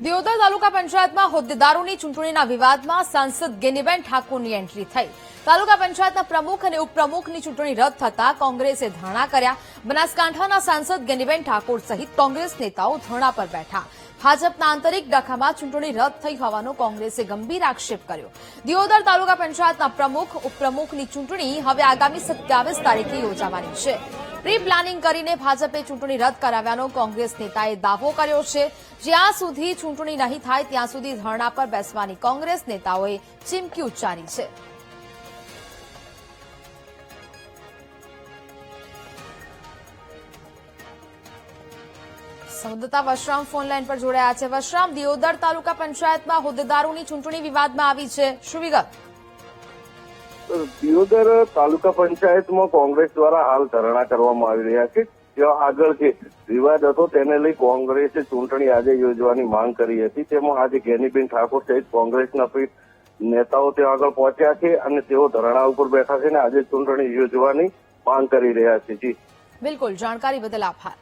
દિયોદર તાલુકા પંચાયતમાં હોદ્દેદારોની ચૂંટણીના વિવાદમાં સાંસદ ગેનીબેન ઠાકોરની એન્ટ્રી થઈ। તાલુકા પંચાયતના પ્રમુખ અને ઉપપ્રમુખની ચૂંટણી રદ થતા કોંગ્રેસે ધરણા કર્યા। બનાસકાંઠાના સાંસદ ગેનીબેન ઠાકોર સહિત કોંગ્રેસ નેતાઓ ધરણા પર બેઠા। ભાજપના આંતરિક ડખામાં ચૂંટણી રદ થઈ હોવાનો કોંગ્રેસે ગંભીર આક્ષેપ કર્યો। દિયોદર તાલુકા પંચાયતના પ્રમુખ ઉપપ્રમુખની ચૂંટણી હવે આગામી 27 તારીખે યોજાવાની છે। પ્રી પ્લાનિંગ કરીને ભાજપે ચૂંટણી રદ કરાવ્યાનો કોંગ્રેસ નેતાએ દાવો કર્યો છે। જ્યાં સુધી ચૂંટણી નહીં થાય ત્યાં સુધી ધરણા પર બેસવાની કોંગ્રેસ નેતાઓએ ચીમકી ઉચ્ચારી છે। સંવાદદાતા વશરામ ફોનલાઈન પર જોડાયા છે। વશરામ, દિયોદર તાલુકા પંચાયતમાં હોદ્દેદારોની ચૂંટણી વિવાદમાં આવી છે, શું વિગત? દિયોદર તાલુકા પંચાયતમાં કોંગ્રેસ દ્વારા હાલ ધરણા કરવામાં આવી રહ્યા છે। ત્યાં આગળ જે વિવાદ હતો તેને લઈ કોંગ્રેસે ચૂંટણી આજે યોજવાની માંગ કરી હતી। તેમાં આજે ગેનીબેન ઠાકોર સહિત કોંગ્રેસના નેતાઓ ત્યાં આગળ પહોંચ્યા છે અને તેઓ ધરણા ઉપર બેઠા છે અને આજે ચૂંટણી યોજવાની માંગ કરી રહ્યા છે। જી બિલકુલ, જાણકારી બદલ આભાર।